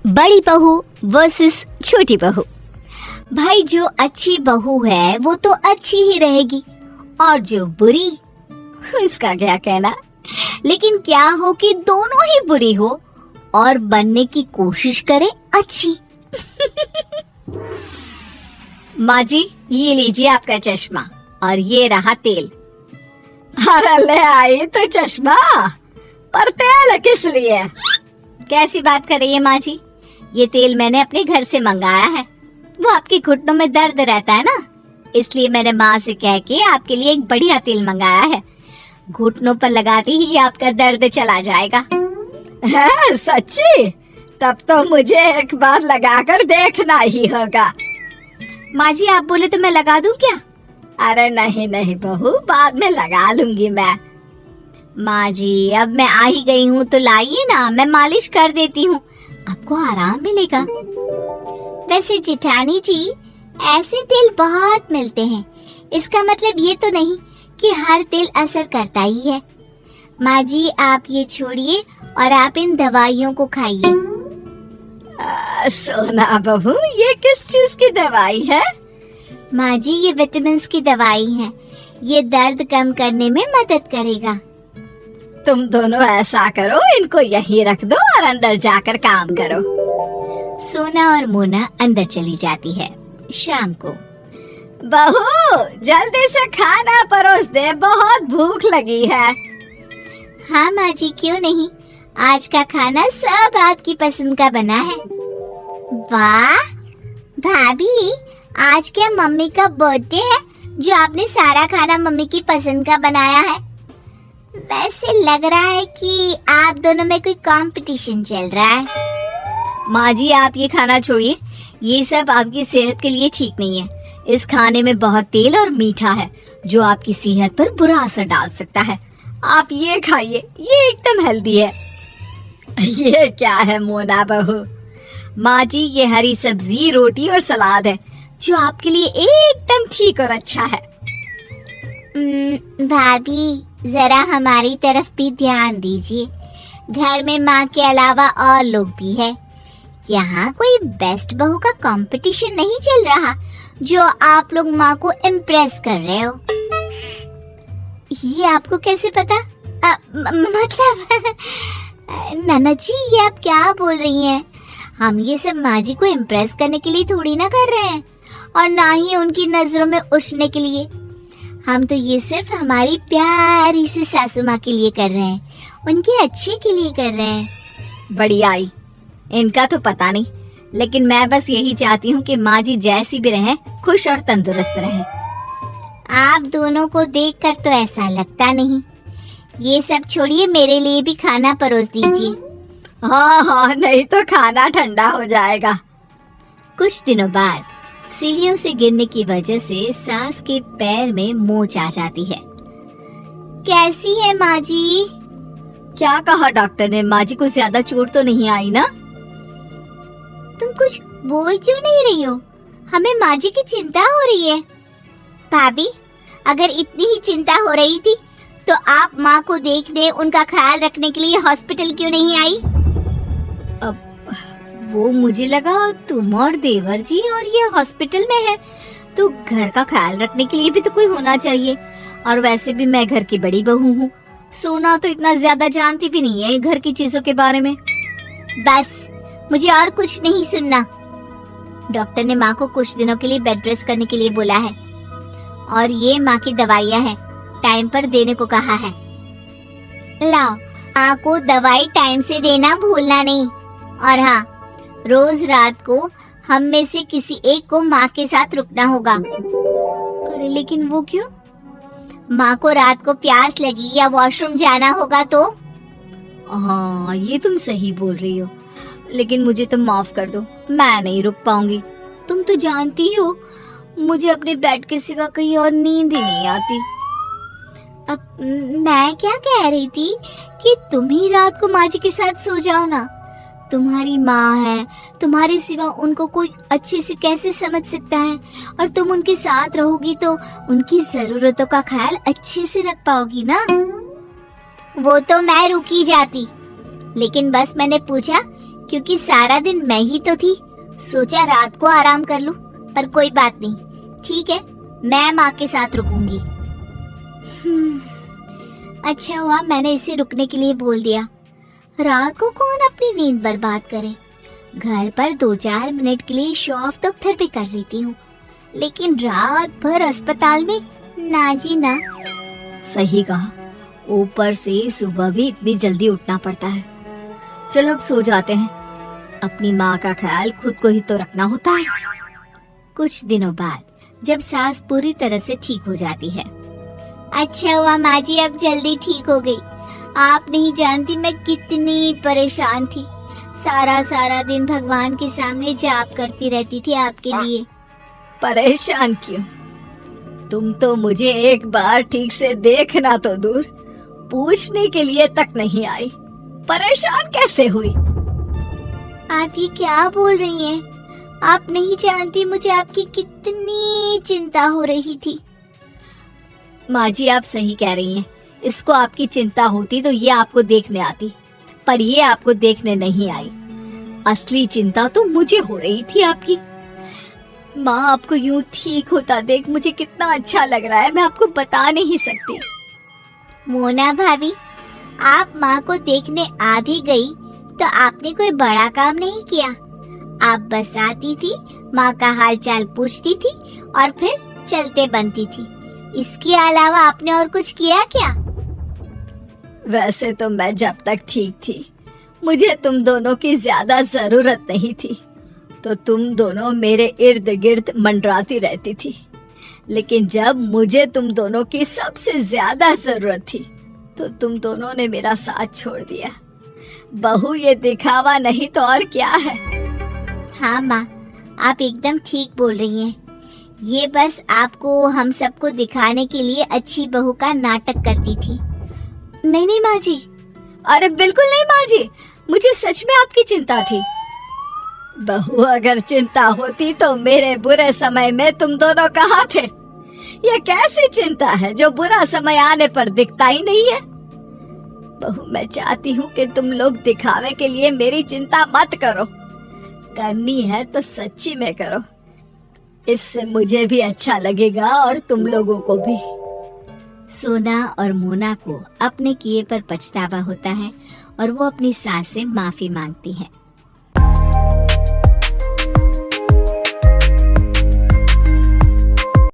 बड़ी बहू वर्सेस छोटी बहू। भाई जो अच्छी बहू है वो तो अच्छी ही रहेगी और जो बुरी उसका क्या कहना। लेकिन क्या हो कि दोनों ही बुरी हो और बनने की कोशिश करे अच्छी। माँ जी ये लीजिए आपका चश्मा और ये रहा तेल। अरे ले आई तो चश्मा, पर तेल किस लिए? कैसी बात कर रही है माँ जी, ये तेल मैंने अपने घर से मंगाया है। वो आपके घुटनों में दर्द रहता है ना, इसलिए मैंने माँ से कह के आपके लिए एक बढ़िया तेल मंगाया है। घुटनों पर लगाते ही आपका दर्द चला जाएगा। है सच्ची? तब तो मुझे एक बार लगाकर देखना ही होगा। माँ जी आप बोले तो मैं लगा दूं क्या? अरे नहीं नहीं बहू, बाद में लगा लूंगी मैं। माँ जी अब मैं आ ही गई हूँ तो लाइए ना, मैं मालिश कर देती हूँ, आपको आराम मिलेगा। वैसे जेठानी जी ऐसे तेल बहुत मिलते हैं, इसका मतलब ये तो नहीं कि हर तेल असर करता ही है। माँ जी आप ये छोड़िए और आप इन दवाइयों को खाइए। सोना बहू ये किस चीज की दवाई है? माँ जी ये विटामिन की दवाई है, ये दर्द कम करने में मदद करेगा। तुम दोनों ऐसा करो, इनको यहीं रख दो और अंदर जाकर काम करो। सोना और मोना अंदर चली जाती है। शाम को बहू जल्दी से खाना परोस दे, बहुत भूख लगी है। हाँ माँ जी क्यों नहीं, आज का खाना सब आपकी पसंद का बना है। वाह भाभी, आज क्या मम्मी का बर्थडे है जो आपने सारा खाना मम्मी की पसंद का बनाया है? वैसे लग रहा है कि आप दोनों में कोई कंपटीशन चल रहा है। माँ जी आप ये खाना छोड़िए, ये सब आपकी सेहत के लिए ठीक नहीं है। इस खाने में बहुत तेल और मीठा है जो आपकी सेहत पर बुरा असर डाल सकता है। आप ये खाइए, ये एकदम हेल्दी है। ये क्या है मोना बहू? माँ जी ये हरी सब्जी, रोटी और सलाद है जो आपके लिए एकदम ठीक और अच्छा है। भाभी जरा हमारी तरफ भी ध्यान दीजिए, घर में माँ के अलावा और लोग भी है। यहाँ कोई बेस्ट बहू का कंपटीशन नहीं चल रहा जो आप लोग माँ को इम्प्रेस कर रहे हो। ये आपको कैसे पता? मतलब नाना जी ये आप क्या बोल रही हैं? हम ये सब माँ जी को इम्प्रेस करने के लिए थोड़ी ना कर रहे हैं और ना ही उनकी नजरों में उठने के लिए। हम तो ये सिर्फ हमारी प्यारी सी सासू माँ के लिए कर रहे हैं, उनके अच्छे के लिए कर रहे हैं। बड़ी आई, इनका तो पता नहीं, लेकिन मैं बस यही चाहती हूँ कि माँ जी जैसी भी रहे खुश और तंदुरुस्त रहे। आप दोनों को देखकर तो ऐसा लगता नहीं। ये सब छोड़िए, मेरे लिए भी खाना परोस दीजिए। हाँ हाँ, नहीं तो खाना ठंडा हो जाएगा। कुछ दिनों बाद सीढ़ियों से गिरने की वजह से सास के पैर में मोच आ जाती है। कैसी है माँ जी? क्या कहा डॉक्टर ने? माँ जी को ज्यादा चोट तो नहीं आई ना? तुम कुछ बोल क्यों नहीं रही हो? हमें माँ जी की चिंता हो रही है। भाभी अगर इतनी ही चिंता हो रही थी तो आप माँ को देखने, उनका ख्याल रखने के लिए हॉस्पिटल क्यों नहीं आई? अब वो मुझे लगा तुम और देवर जी और ये हॉस्पिटल में है तो घर का ख्याल रखने के लिए भी तो कोई होना चाहिए। और वैसे भी मैं घर की बड़ी बहू हूँ, सोना तो इतना ज्यादा जानती भी नहीं है घर की चीजों के बारे में। बस मुझे और कुछ नहीं सुनना। डॉक्टर ने माँ को कुछ दिनों के लिए बेड रेस्ट करने के लिए बोला है और ये माँ की दवाइयाँ हैं, टाइम पर देने को कहा है। लाओ, माँ को दवाई टाइम से देना भूलना नहीं। और हाँ, रोज रात को हम में से किसी एक को माँ के साथ रुकना होगा। अरे लेकिन वो क्यों? माँ को रात को प्यास लगी या वॉशरूम जाना होगा तो? हाँ ये तुम सही बोल रही हो, लेकिन मुझे तो माफ कर दो, मैं नहीं रुक पाऊंगी। तुम तो जानती हो मुझे अपने बेड के सिवा कहीं और नींद ही नहीं आती। अब मैं क्या कह रही थी कि तुम ही रात को माँ जी के साथ सो जाओ ना। तुम्हारी माँ है, तुम्हारे सिवा उनको कोई अच्छे से कैसे समझ सकता है, और तुम उनके साथ रहोगी तो उनकी जरूरतों का ख्याल अच्छे से रख पाओगी ना। वो तो मैं रुकी जाती, लेकिन बस मैंने पूछा क्योंकि सारा दिन मैं ही तो थी। सोचा रात को आराम कर लूं, पर कोई बात नहीं, ठीक है, मैं माँ के साथ रुकूंगी। अच्छा हुआ मैंने इसे रुकने के लिए बोल दिया। रात को कौन अपनी नींद बर्बाद करे। घर पर 2-4 मिनट के लिए शो ऑफ तो फिर भी कर लेती हूँ, लेकिन रात भर अस्पताल में ना जी ना। सही कहा, ऊपर से सुबह भी इतनी जल्दी उठना पड़ता है। चलो अब सो जाते हैं, अपनी माँ का ख्याल खुद को ही तो रखना होता है। कुछ दिनों बाद जब सास पूरी तरह से ठीक हो जाती है। अच्छा हुआ माँ जी अब जल्दी ठीक हो गई। आप नहीं जानती मैं कितनी परेशान थी। सारा दिन भगवान के सामने जाप करती रहती थी आपके लिए। परेशान क्यों? तुम तो मुझे एक बार ठीक से देखना तो दूर, पूछने के लिए तक नहीं आई। परेशान कैसे हुई? आप ये क्या बोल रही हैं? आप नहीं जानती मुझे आपकी कितनी चिंता हो रही थी। माँ जी आप सही कह रही हैं। इसको आपकी चिंता होती तो ये आपको देखने आती, पर ये आपको देखने नहीं आई। असली चिंता तो मुझे हो रही थी आपकी। माँ आपको यूं ठीक होता देख मुझे कितना अच्छा लग रहा है, मैं आपको बता नहीं सकती। मोना भाभी, आप माँ को देखने आ भी गई तो आपने कोई बड़ा काम नहीं किया। आप बस आती थी, माँ का हाल चाल पूछती थी और फिर चलते बनती थी। इसके अलावा आपने और कुछ किया क्या? वैसे तो मैं जब तक ठीक थी मुझे तुम दोनों की ज्यादा जरूरत नहीं थी, तो तुम दोनों मेरे इर्द गिर्द मंडराती रहती थी। लेकिन जब मुझे तुम दोनों की सबसे ज्यादा जरूरत थी तो तुम दोनों ने मेरा साथ छोड़ दिया। बहू ये दिखावा नहीं तो और क्या है? हाँ माँ, आप एकदम ठीक बोल रही हैं। ये बस आपको हम सबको दिखाने के लिए अच्छी बहू का नाटक करती थी। नहीं माँ जी, अरे बिल्कुल नहीं माँ जी, मुझे सच में आपकी चिंता थी। बहू अगर चिंता होती तो मेरे बुरे समय में तुम दोनों कहाँ थे? ये कैसी चिंता है जो बुरा समय आने पर दिखता ही नहीं है? बहू मैं चाहती हूँ कि तुम लोग दिखावे के लिए मेरी चिंता मत करो, करनी है तो सच्ची में करो। इससे मुझे भी अच्छा लगेगा और तुम लोगों को भी। सोना और मोना को अपने किए पर पछतावा होता है और वो अपनी सास से माफी मांगती है।